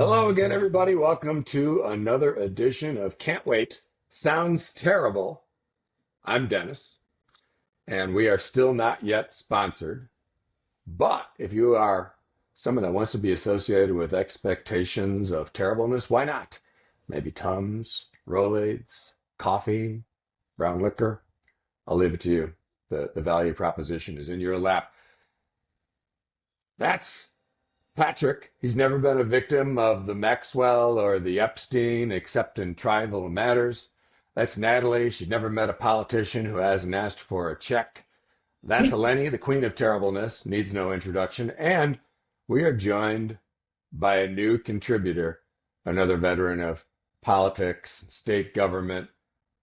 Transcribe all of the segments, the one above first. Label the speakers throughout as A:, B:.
A: Hello again, everybody. Welcome to another edition of Can't Wait. Sounds terrible. I'm Dennis, and we are still not yet sponsored. But if you are someone that wants to be associated with expectations of terribleness, why not? Maybe Tums, Rolaids, coffee, brown liquor. I'll leave it to you. The value proposition is in your lap. That's Patrick. He's never been a victim of the Maxwell or the Epstein, except in trivial matters. That's Natalie. She's never met a politician who hasn't asked for a check. That's Eleni, the queen of terribleness, needs no introduction. And we are joined by a new contributor, another veteran of politics, state government,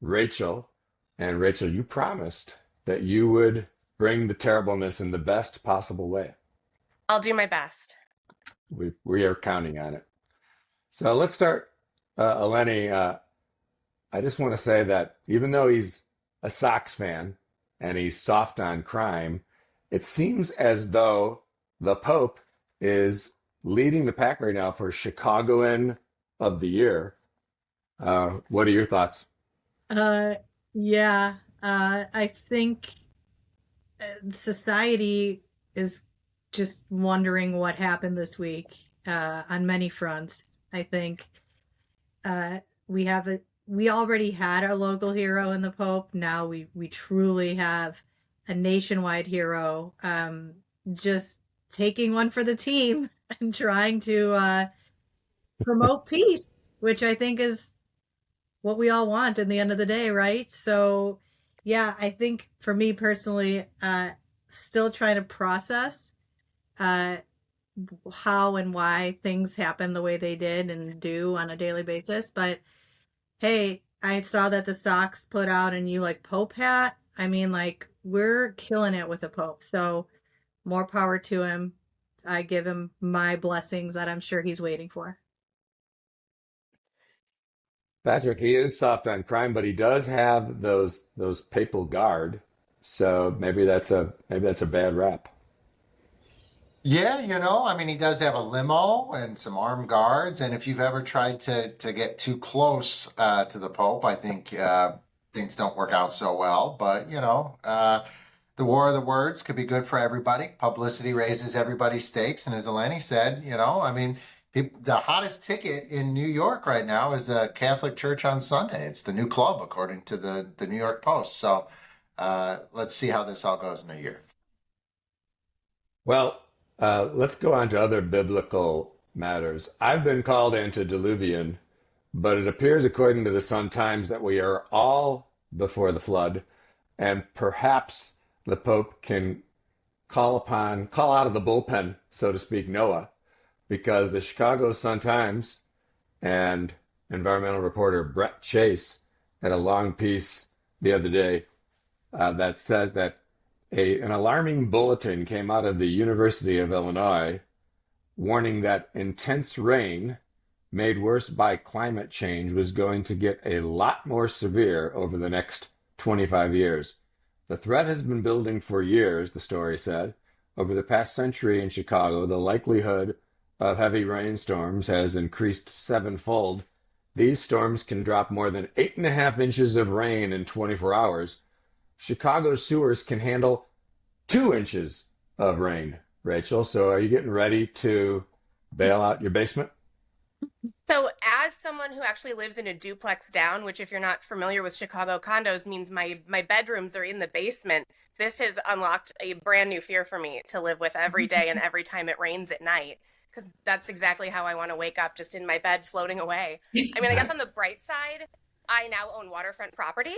A: Rachel. And Rachel, you promised that you would bring the terribleness in the best possible way.
B: I'll do my best.
A: We are counting on it. So let's start, Eleni. I just want to say that even though he's a Sox fan and he's soft on crime, it seems as though the Pope is leading the pack right now for Chicagoan of the Year. What are your thoughts?
C: Yeah, I think society is just wondering what happened this week on many fronts. I think we already had our local hero in the Pope. Now we truly have a nationwide hero. Just taking one for the team and trying to promote peace, which I think is what we all want in the end of the day, right? So, yeah, I think for me personally, still trying to process how and why things happen the way they did and do on a daily basis. But hey, I saw that the Sox put out a new Pope hat. I mean, we're killing it with the Pope. So more power to him. I give him my blessings that I'm sure he's waiting for.
A: Patrick, he is soft on crime, but he does have those papal guard. So maybe that's a bad rap.
D: Yeah, I mean, he does have a limo and some armed guards. And if you've ever tried to get too close to the Pope, I think things don't work out so well. But, the war of the words could be good for everybody. Publicity raises everybody's stakes. And as Eleni said, I mean, the hottest ticket in New York right now is a Catholic Church on Sunday. It's the new club, according to the New York Post. So let's see how this all goes in a year.
A: Well, let's go on to other biblical matters. I've been called antediluvian, but it appears, according to the Sun-Times, that we are all before the flood, and perhaps the Pope can call out of the bullpen, so to speak, Noah, because the Chicago Sun-Times and environmental reporter Brett Chase had a long piece the other day that says that an alarming bulletin came out of the University of Illinois warning that intense rain made worse by climate change was going to get a lot more severe over the next 25 years. The threat has been building for years, the story said. Over the past century in Chicago, the likelihood of heavy rainstorms has increased sevenfold. These storms can drop more than 8.5 inches of rain in 24 hours. Chicago's sewers can handle 2 inches of rain, Rachel. So are you getting ready to bail out your basement?
B: So as someone who actually lives in a duplex down, which if you're not familiar with Chicago condos means my bedrooms are in the basement, this has unlocked a brand new fear for me to live with every day and every time it rains at night, because that's exactly how I want to wake up, just in my bed floating away. I mean, I guess on the bright side, I now own waterfront property.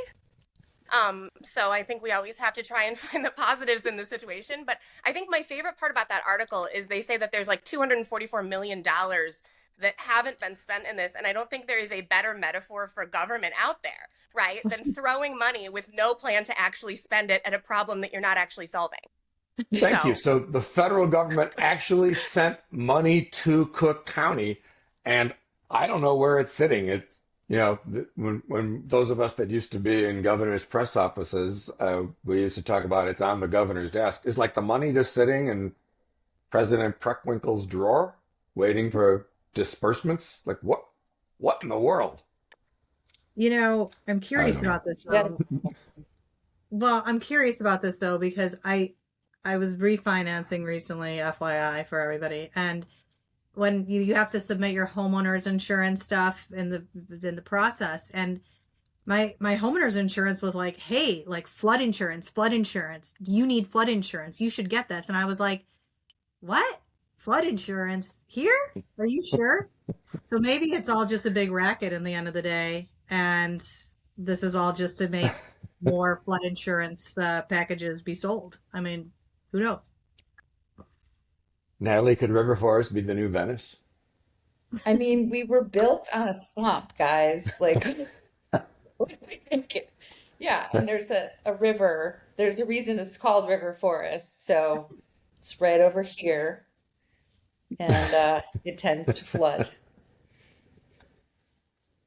B: So I think we always have to try and find the positives in the situation. But I think my favorite part about that article is they say that there's $244 million that haven't been spent in this. And I don't think there is a better metaphor for government out there, right, than throwing money with no plan to actually spend it at a problem that you're not actually solving.
A: Thank you. So the federal government actually sent money to Cook County, and I don't know where it's sitting. It's, when those of us that used to be in governor's press offices, we used to talk about it's on the governor's desk. Is the money just sitting in President Preckwinkle's drawer, waiting for disbursements? Like what in the world?
C: I'm
A: I
C: curious
A: don't know.
C: about this
E: Yeah.
C: though. Well, I'm curious about this though because I was refinancing recently, FYI for everybody, and when you have to submit your homeowner's insurance stuff in the process, and my homeowner's insurance was like, hey, like flood insurance, you need flood insurance, you should get this. And I was like, what? Flood insurance here? Are you sure? So maybe it's all just a big racket in the end of the day, and this is all just to make more flood insurance packages be sold. I mean, who knows?
A: Natalie, could River Forest be the new Venice?
E: I mean, we were built on a swamp, guys. Like, what do we think? Yeah, and there's a river. There's a reason it's called River Forest. So it's right over here, and it tends to flood.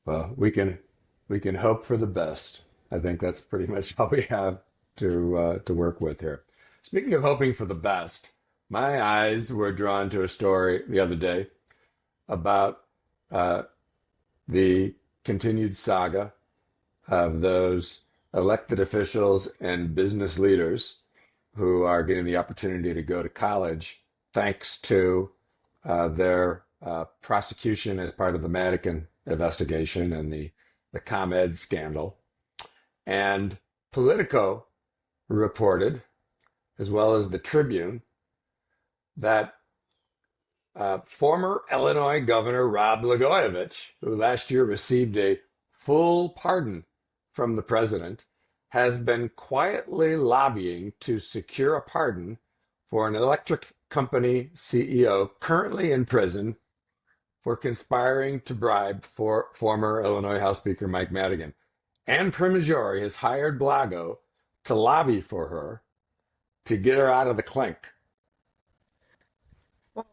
A: Well, we can hope for the best. I think that's pretty much all we have to work with here. Speaking of hoping for the best, my eyes were drawn to a story the other day about uh, the continued saga of those elected officials and business leaders who are getting the opportunity to go to college thanks to their prosecution as part of the Madigan investigation and the ComEd scandal. And Politico reported, as well as the Tribune, that former Illinois Governor Rod Blagojevich, who last year received a full pardon from the president, has been quietly lobbying to secure a pardon for an electric company CEO currently in prison for conspiring to bribe former Illinois House Speaker Mike Madigan. Ann Primajori has hired Blago to lobby for her to get her out of the clink.
C: Well,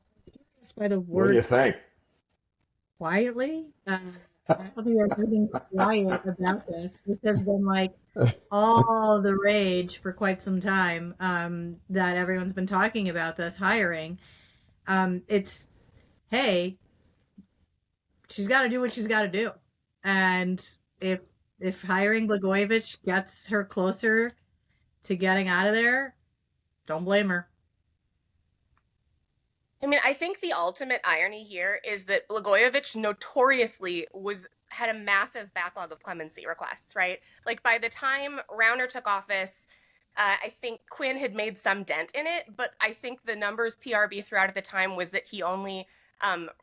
C: just by the
A: What do you
C: word
A: think?
C: quietly, I don't think there's anything quiet about this. This has been like all the rage for quite some time, that everyone's been talking about this hiring. It's, hey, she's got to do what she's got to do. And if hiring Blagojevich gets her closer to getting out of there, don't blame her.
B: I mean, I think the ultimate irony here is that Blagojevich notoriously had a massive backlog of clemency requests, right? Like by the time Rauner took office, I think Quinn had made some dent in it, but I think the numbers PRB threw out at the time was that he only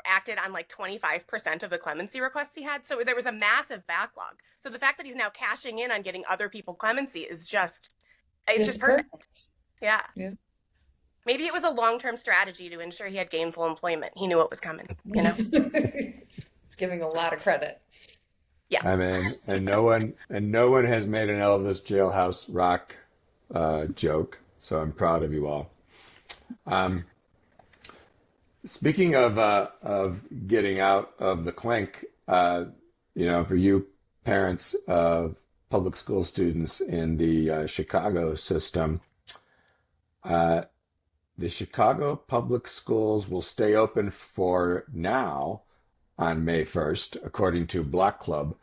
B: acted on like 25% of the clemency requests he had. So there was a massive backlog. So the fact that he's now cashing in on getting other people clemency is it's
E: It's
B: just perfect.
E: perfect.
B: Yeah.
E: Yeah.
B: Maybe it was a long-term strategy to ensure he had gainful employment. He knew what was coming,
E: It's giving a lot of credit.
B: Yeah.
A: I mean, and no one has made an Elvis Jailhouse Rock joke, so I'm proud of you all. Um, Speaking of getting out of the clink, for you parents of public school students in the Chicago system, uh, the Chicago public schools will stay open for now on May 1st, according to Block Club,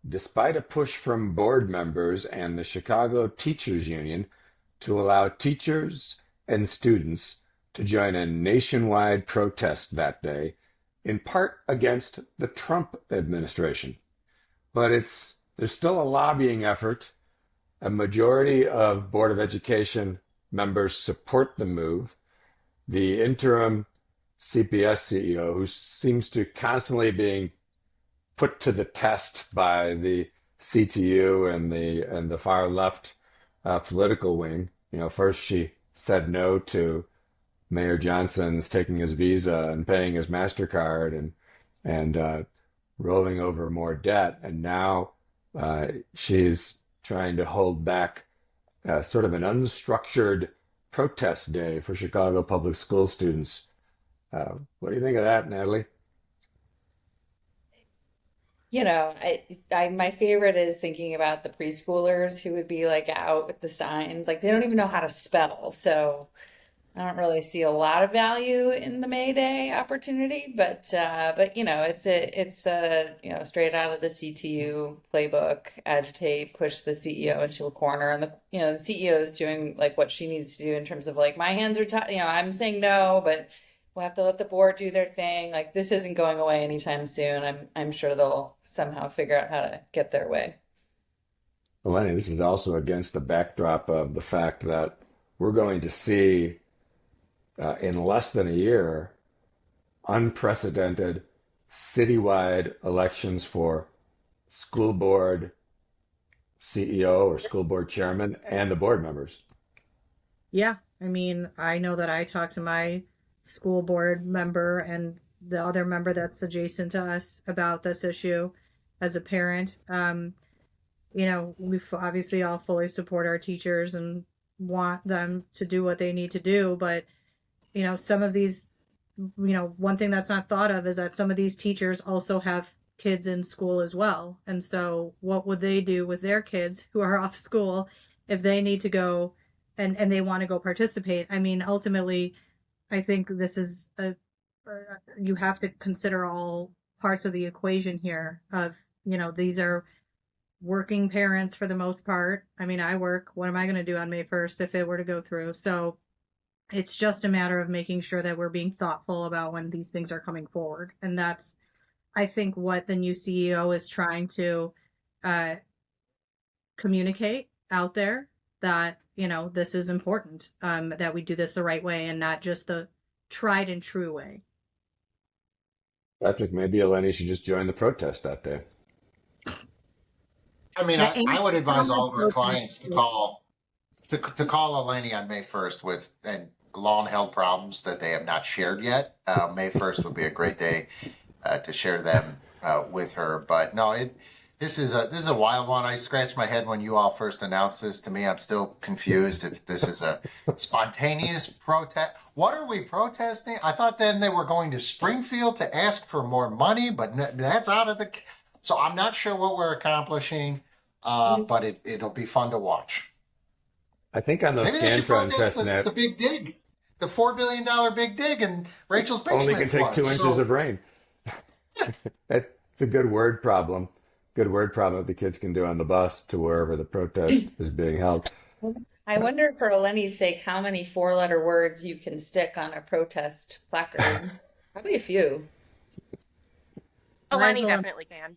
A: despite a push from board members and the Chicago Teachers Union to allow teachers and students to join a nationwide protest that day, in part against the Trump administration. But there's still a lobbying effort. A majority of Board of Education members support the move. The interim CPS CEO, who seems to constantly being put to the test by the CTU and the far left political wing. First she said no to Mayor Johnson's taking his Visa and paying his MasterCard and rolling over more debt, and now she's trying to hold back sort of an unstructured protest day for Chicago public school students. What do you think of that, Natalie?
E: My favorite is thinking about the preschoolers who would be like out with the signs. Like they don't even know how to spell. So I don't really see a lot of value in the May Day opportunity, but it's straight out of the CTU playbook, agitate, push the CEO into a corner, and the CEO is doing like what she needs to do in terms of like my hands are tied. I'm saying no, but we'll have to let the board do their thing. Like this isn't going away anytime soon. I'm sure they'll somehow figure out how to get their way.
A: Lenny, this is also against the backdrop of the fact that we're going to see in less than a year unprecedented citywide elections for school board CEO or school board chairman and the board members.
C: Yeah, I mean, I know that I talked to my school board member and the other member that's adjacent to us about this issue as a parent. We obviously all fully support our teachers and want them to do what they need to do, but some of these, one thing that's not thought of is that some of these teachers also have kids in school as well. And so what would they do with their kids who are off school if they need to go and they want to go participate? I mean, ultimately, I think this is you have to consider all parts of the equation here of, these are working parents for the most part. I mean, I work. What am I going to do on May 1st if it were to go through? So it's just a matter of making sure that we're being thoughtful about when these things are coming forward. And that's, I think, what the new CEO is trying to communicate out there, that, this is important, that we do this the right way and not just the tried and true way.
A: Patrick, maybe Eleni should just join the protest that day.
D: I mean, I would advise all of our
C: Protest.
D: clients to call Eleni on May 1st with and long-held problems that they have not shared yet. May 1st would be a great day to share them with her. But no, this is a wild one. I scratched my head when you all first announced this to me. I'm still confused if this is a spontaneous protest. What are we protesting? I thought then they were going to Springfield to ask for more money, but that's out of the. So I'm not sure what we're accomplishing, but it'll be fun to watch.
A: I think on those
D: Maybe they should
A: Scantron and
D: protest
A: Testnet
D: the big dig, the $4 billion big dig in Rachel's basement.
A: only can take
D: floods.
A: 2 inches of rain. It's a good word problem. Good word problem that the kids can do on the bus to wherever the protest is being held.
E: I wonder, for Eleni's sake, how many four-letter words you can stick on a protest placard. Probably a few.
B: Eleni definitely can.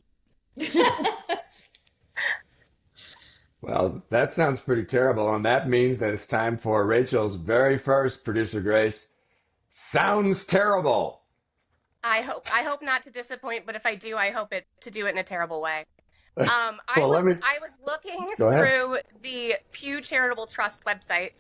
A: Well, that sounds pretty terrible, and that means that it's time for Rachel's very first, producer Grace. Sounds terrible.
B: I hope not to disappoint, but if I do, I hope to do it in a terrible way. I was looking
A: Go ahead.
B: through the Pew Charitable Trust website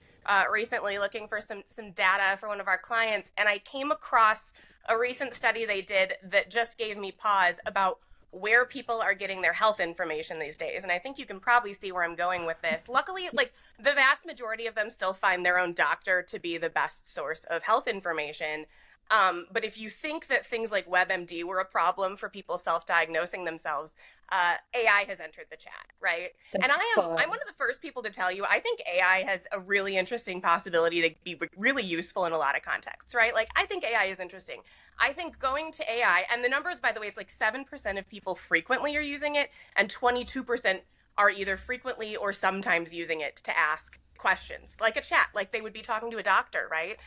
B: recently, looking for some data for one of our clients, and I came across a recent study they did that just gave me pause about where people are getting their health information these days. And I think you can probably see where I'm going with this. Luckily, like, the vast majority of them still find their own doctor to be the best source of health information. But if you think that things like WebMD were a problem for people self-diagnosing themselves, AI has entered the chat, right? And I'm one of the first people to tell you, I think AI has a really interesting possibility to be really useful in a lot of contexts, right? Like, I think AI is interesting. I think going to AI, and the numbers, by the way, it's like 7% of people frequently are using it, and 22% are either frequently or sometimes using it to ask questions, like a chat, like they would be talking to a doctor, right?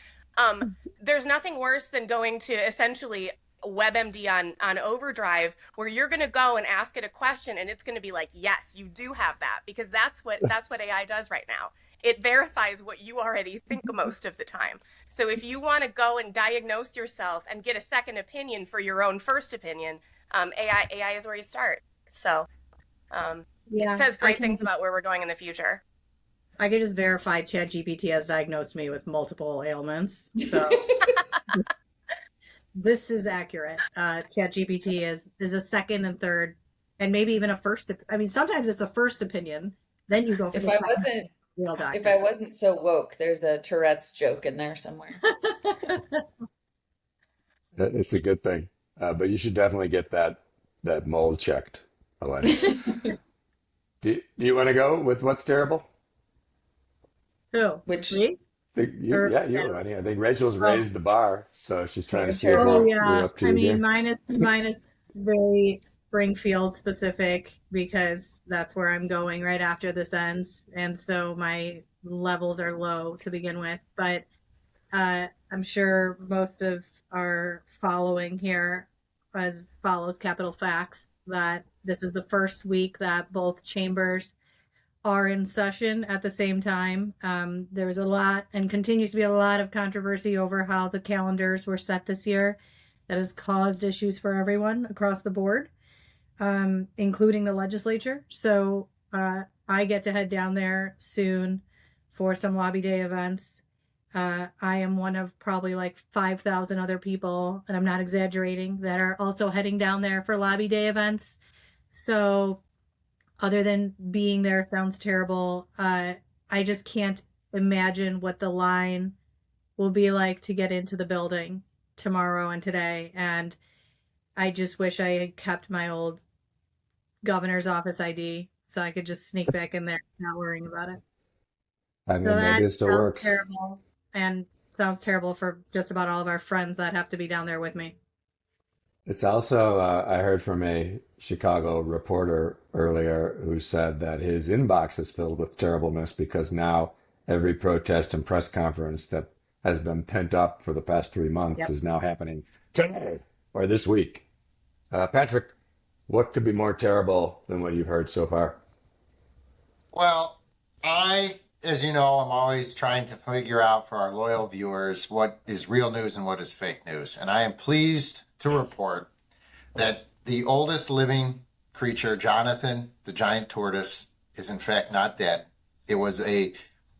B: There's nothing worse than going to essentially WebMD on overdrive, where you're going to go and ask it a question and it's going to be like, yes, you do have that, because that's what AI does right now. It verifies what you already think most of the time. So if you want to go and diagnose yourself and get a second opinion for your own first opinion, AI is where you start. So it says great things about where we're going in the future.
C: I could just verify ChatGPT has diagnosed me with multiple ailments. So this is accurate. ChatGPT is a second and third, and maybe even a first. I mean, sometimes it's a first opinion. Then you go for the real doctor.
E: If I wasn't so woke, there's a Tourette's joke in there somewhere.
A: It's a good thing. But you should definitely get that mold checked, Eleni. Do you want to go with what's terrible?
C: Who?
E: Which
C: Me? Or
A: Yeah, you, honey. I think Rachel's raised the bar, so she's trying to see if
E: Turtle.
C: oh
A: you're
C: yeah,
A: up to
C: I
A: your
C: mean
A: game.
C: mine is very Springfield specific because that's where I'm going right after this ends, and so my levels are low to begin with. But I'm sure most of our following here as follows Capital Facts that this is the first week that both chambers are in session at the same time. There was a lot and continues to be a lot of controversy over how the calendars were set this year. That has caused issues for everyone across the board, including the legislature. So I get to head down there soon for some lobby day events. I am one of probably like 5,000 other people, and I'm not exaggerating, that are also heading down there for lobby day events. So other than being there sounds terrible. I just can't imagine what the line will be like to get into the building tomorrow and today. And I just wish I had kept my old governor's office ID so I could just sneak back in there not worrying about it.
A: I
C: So
A: mean,
C: that
A: maybe it still
C: sounds
A: works.
C: terrible and sounds terrible for just about all of our friends that have to be down there with me.
A: It's also, I heard from a Chicago reporter earlier who said that his inbox is filled with terribleness because now every protest and press conference that has been pent up for the past 3 months
C: Yep.
A: is now happening today or this week. Patrick, what could be more terrible than what you've heard so far?
D: Well, as you know, I'm always trying to figure out for our loyal viewers what is real news and what is fake news. And I am pleased to report that the oldest living creature, Jonathan the giant tortoise, is in fact not dead. It was a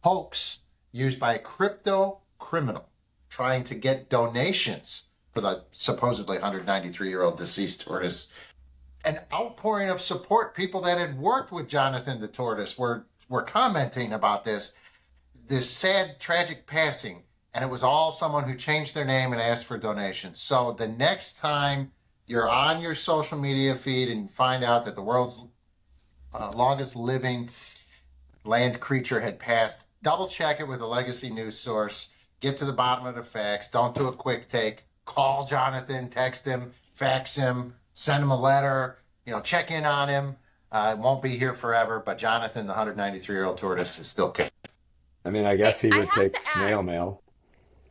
D: hoax used by a crypto criminal trying to get donations for the supposedly 193-year-old deceased tortoise. An outpouring of support. People that had worked with Jonathan the tortoise were commenting about this sad, tragic passing, and it was all someone who changed their name and asked for donations. So the next time you're on your social media feed and you find out that the world's longest living land creature had passed, double check it with a legacy news source. Get to the bottom of the facts. Don't do a quick take. Call Jonathan, text him, fax him, send him a letter, check in on him. It won't be here forever, but Jonathan, the 193-year-old tortoise, is still kicking.
A: I mean, I guess he
B: I
A: would
B: have
A: take
B: to
A: snail
B: ask.
A: mail.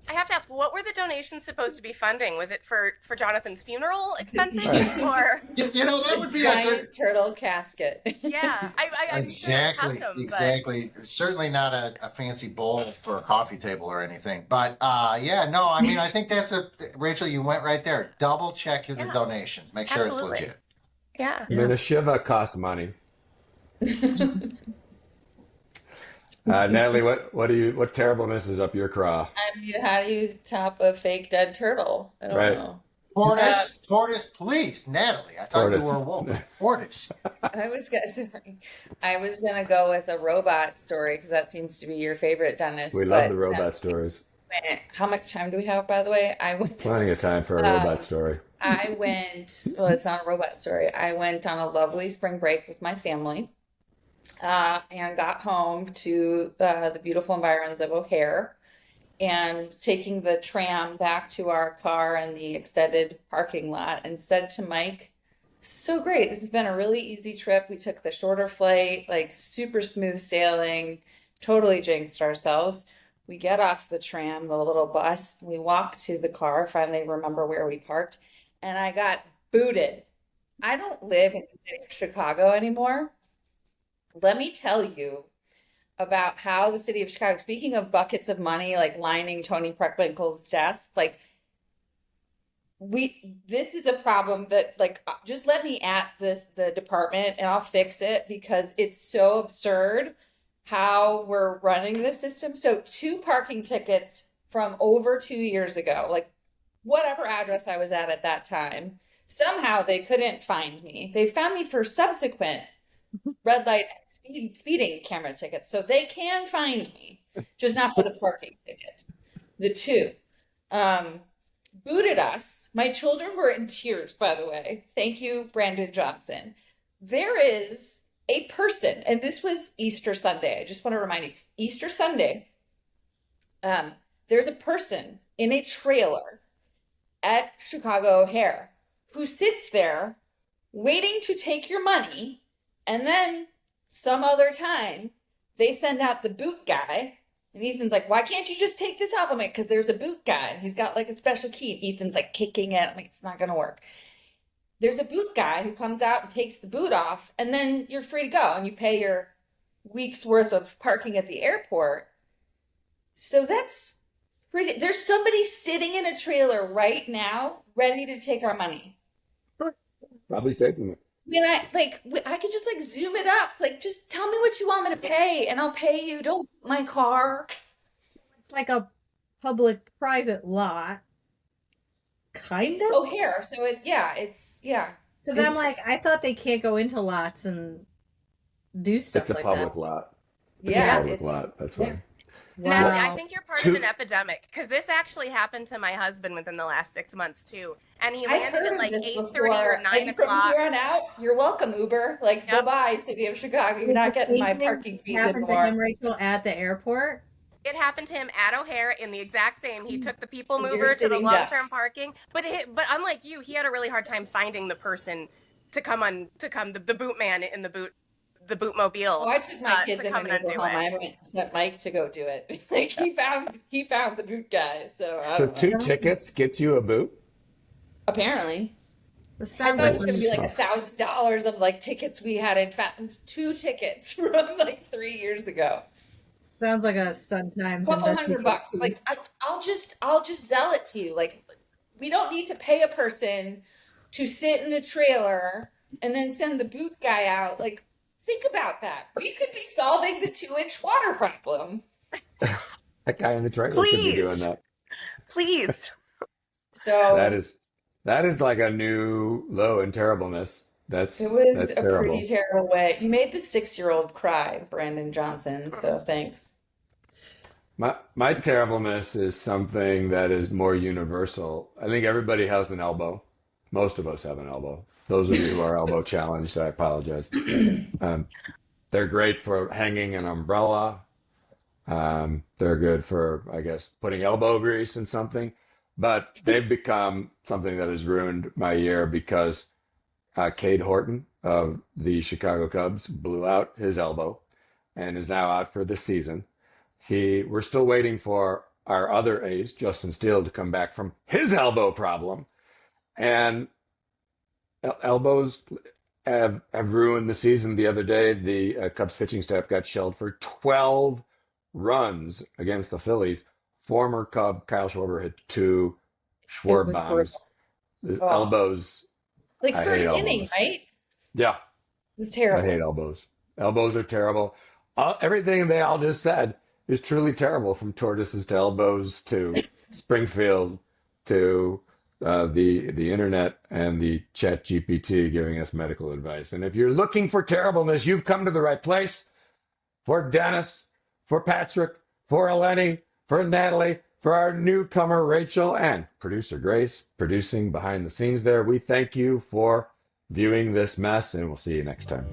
B: I have to ask, what were the donations supposed to be funding? Was it for Jonathan's funeral expenses,
A: Right.
B: or
D: That would be a good.
E: Giant turtle casket.
B: yeah? I'm sure it's custom,
D: Exactly. Certainly not a fancy bowl for a coffee table or anything. But yeah, no, I mean, I think Rachel, you went right there. Double check the
B: Yeah.
D: donations. Make sure
B: Absolutely.
D: it's legit.
B: but yeah.
A: I mean, a Shiva costs money. Natalie, what terribleness is up your craw?
E: I mean, how do you top a fake dead turtle? I don't
A: Right.
E: know.
D: Tortoise, please, Natalie. I thought
A: Tortoise.
D: you were a woman. Tortoise.
E: Sorry. I was gonna go with a robot story because that seems to be your favorite, Dennis.
A: We love the robot stories.
E: How much time do we have, by the way?
A: Plenty of time for a robot story.
E: Well, it's not a robot story. I went on a lovely spring break with my family and got home to the beautiful environs of O'Hare and was taking the tram back to our car in the extended parking lot and said to Mike, so great. This has been a really easy trip. We took the shorter flight, like super smooth sailing, totally jinxed ourselves. We get off the tram, the little bus, we walk to the car, finally remember where we parked, and I got booted. I don't live in the city of Chicago anymore. Let me tell you about how the city of Chicago, speaking of buckets of money, like lining Tony Preckwinkle's desk, like this is a problem that just let me at the department and I'll fix it because it's so absurd how we're running this system. So 2 parking tickets from over 2 years ago, like whatever address I was at that time, somehow they couldn't find me. They found me for subsequent red light speeding camera tickets. So they can find me, just not for the parking ticket. The 2. Booted us. My children were in tears, by the way. Thank you, Brandon Johnson. There is a person, and this was Easter Sunday. I just want to remind you, Easter Sunday, There's a person in a trailer at Chicago O'Hare who sits there waiting to take your money, and then some other time they send out the boot guy, and Ethan's like, why can't you just take this off? I'm like, because there's a boot guy, and he's got like a special key, and Ethan's like kicking it. I'm like, it's not gonna work. There's a boot guy who comes out and takes the boot off, and then you're free to go, and you pay your week's worth of parking at the airport. So that's pretty. There's somebody sitting in a trailer right now, ready to take our money.
A: Probably taking it.
E: When I could just like zoom it up, like just tell me what you want me to pay, and I'll pay you. Don't boot my car.
C: Like a public-private lot, kind
E: It's
C: of.
E: O'Hare, so it's
C: Because I'm
E: it's-
C: like, I thought they can't go into lots and do stuff
A: It's a
C: like
A: public
C: that.
A: lot. It's
E: yeah,
A: a public
E: it's
A: lot. That's
E: yeah.
A: fine.
B: Natalie, I
C: Wow.
B: think you're part
A: Two-
B: of an epidemic because this actually happened to my husband within the last 6 months too, and he
E: I've
B: landed
E: heard
B: at
E: of
B: like
E: this
B: 8:30 or
E: before,
B: 9
E: and from
B: o'clock.
E: here on out, you're welcome, Uber. Like,
B: Yep.
E: bye-bye, City of Chicago. You're
C: Did
E: not
C: the
E: getting my
C: same thing
E: parking fees
C: happen to him,
E: anymore.
C: Rachel, at the airport?
B: It happened to him at O'Hare in the exact same. He took the people
E: 'Cause you're
B: mover to the
E: sitting down.
B: long-term parking, but unlike you, he had a really hard time finding the person to come the boot man in the bootmobile.
E: Oh, I took my kids
B: to
E: in
B: come
E: an
B: and
E: Uber
B: undo
E: home.
B: it.
E: I sent Mike to go do it. Like he found the boot guy. So I
A: So
E: don't know.
A: 2 tickets gets you a boot?
E: Apparently,
C: This
E: I
C: sounds
E: thought it
C: like
E: was gonna be
C: when,
E: like $1,000 of like tickets we had. In fact, it was 2 tickets from like 3 years ago.
C: sounds like a Sun Times
E: Couple $100.
C: investigation.
E: Like I'll just sell it to you. Like we don't need to pay a person to sit in a trailer and then send the boot guy out. Like think about that. We could be solving the 2-inch water problem.
A: That guy in the trailer could be
B: Please.
A: doing that.
B: Please.
E: So
A: That is like a new low in terribleness. That's
E: it was
A: that's
E: a
A: terrible.
E: pretty terrible way. You made the 6-year-old cry, Brandon Johnson. So thanks.
A: My terribleness is something that is more universal. I think everybody has an elbow. Most of us have an elbow. Those of you who are elbow challenged, I apologize. They're great for hanging an umbrella. They're good for, I guess, putting elbow grease in something. But they've become something that has ruined my year because Cade Horton of the Chicago Cubs blew out his elbow and is now out for the season. We're still waiting for our other ace, Justin Steele, to come back from his elbow problem. And elbows have ruined the season. The other day, the Cubs pitching staff got shelled for 12 runs against the Phillies. Former Cub Kyle Schwarber hit 2 Schwarber
E: was
A: bombs. The
E: Oh.
A: elbows,
E: Like
A: I hate
E: first inning,
A: elbows.
E: right? It
A: yeah,
E: was
A: I
E: terrible.
A: hate elbows. Elbows are terrible. Everything they all just said is truly terrible, from tortoises to elbows to Springfield to the internet and the Chat GPT giving us medical advice. And if you're looking for terribleness, you've come to the right place. For Dennis, for Patrick, for Eleni, for Natalie, for our newcomer Rachel, and producer Grace producing behind the scenes there, we thank you for viewing this mess, and we'll see you next time.